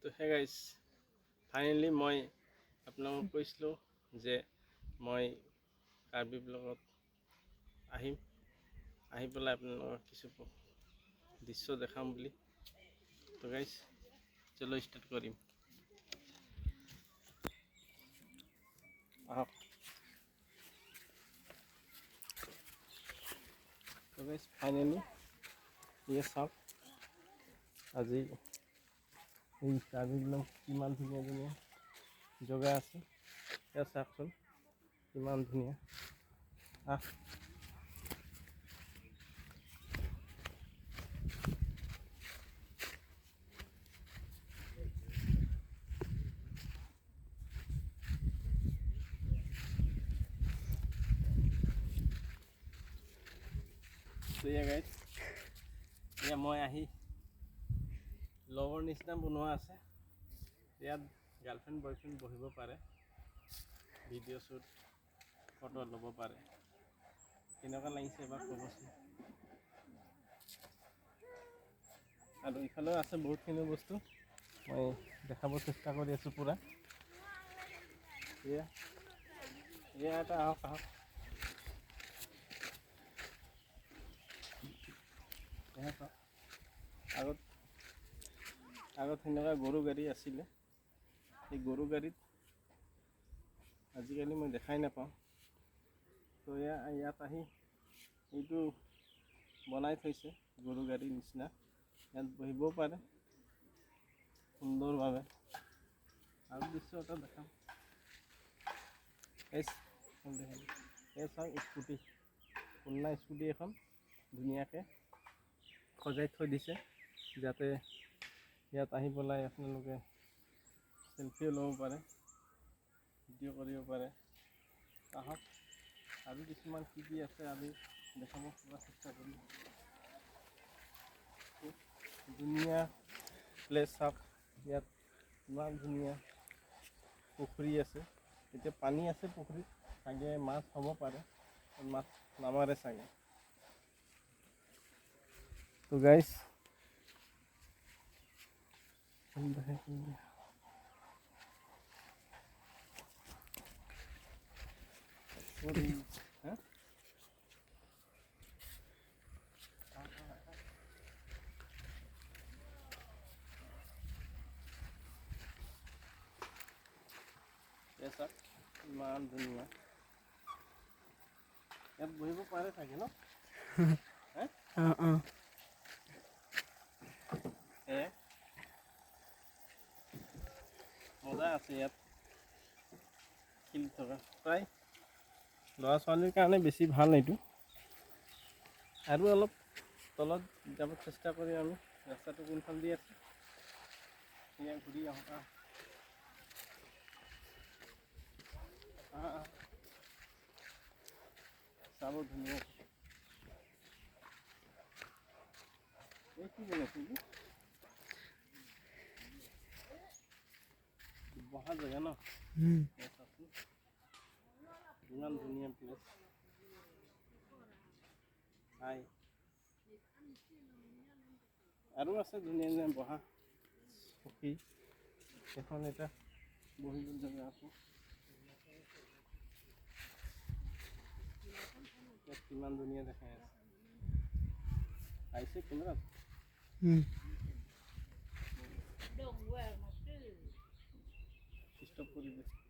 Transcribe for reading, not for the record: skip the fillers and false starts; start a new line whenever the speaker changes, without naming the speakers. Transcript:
তো hey guys finally মই আপোনালোকক কৈছিলোঁ যে মই কাৰ্বি ব্লগত আহিম, আহি পেলাই আপোনালোকক কিছু দৃশ্য দেখাম বুলি। তো গাইজ চলো ষ্টাৰ্ট কৰিম। আহক। তো গাইজ ফাইনেলি ইয়ে চাওক, আজি এই কাৰ্বি ব্লগ কিমান ধুনীয়া ধুনীয়া জেগা আছে। এয়া চাওকচোন কিমান ধুনীয়া। তো এয়া গাইজ, এয়া মই আহি লগৰ নিচিনা বনোৱা আছে। ইয়াত গাৰ্লফ্ৰেণ্ড বয়ফ্ৰেণ্ড বহিব পাৰে, ভিডিঅ' শ্বুট ফটো ল'ব পাৰে। কেনেকুৱা লাগিছে এবাৰ ক'বচোন। আৰু ইফালেও আছে বহুতখিনি বস্তু, মই দেখাব চেষ্টা কৰি আছোঁ পূৰা। এয়া এটা আহক আহক। আগত সেনেকুৱা গৰু গাড়ী আছিলে, সেই গৰু গাড়ীত আজিকালি মই দেখাই নাপাওঁ। তো ইয়াত আহি এইটো বনাই থৈছে গৰু গাড়ীৰ নিচিনা, ইয়াত বহিবও পাৰে সুন্দৰভাৱে। আৰু দৃশ্য এটা দেখাম। এই চাওক স্কুটি, খুলনা স্কুটি এখন ধুনীয়াকৈ সজাই থৈ দিছে, যাতে ইয়াত আহি পেলাই আপোনালোকে চেলফিও ল'ব পাৰে, ভিডিঅ' কৰিব পাৰে। আহক আৰু কিছুমান কি কি আছে আমি দেখাব পৰা চেষ্টা কৰিম। ধুনীয়া প্লেচ চাওক, ইয়াত ইমান ধুনীয়া পুখুৰী আছে। এতিয়া পানী আছে পুখুৰীত, চাগে মাছ হ'ব পাৰে, মাছ নামাৰে চাগে। তো গাইজ ইমান ধুনীয়া, ইয়াত বহিব পাৰে চাগে ন? মজা আছে ইয়াত খেলি থকা। প্ৰায় ল'ৰা ছোৱালীৰ কাৰণে বেছি ভাল এইটো। আৰু অলপ তলত যাব চেষ্টা কৰি আমি, ৰাস্তাটো কোনফাল দি আছে সেয়া ঘূৰি আহোঁ। চাব ধুনীয়া। এই কি বনাইছে বহা জেগা ন? ইমান ধুনীয়া প্লেচ। আৰু আছে ধুনীয়া ধুনীয়া বহা চকী, এখন এটা বহিব জেগা আছে। কিমান ধুনীয়া দেখাই আছে। আহিছে কেমেৰাত ষ্টপ কৰি দিছে।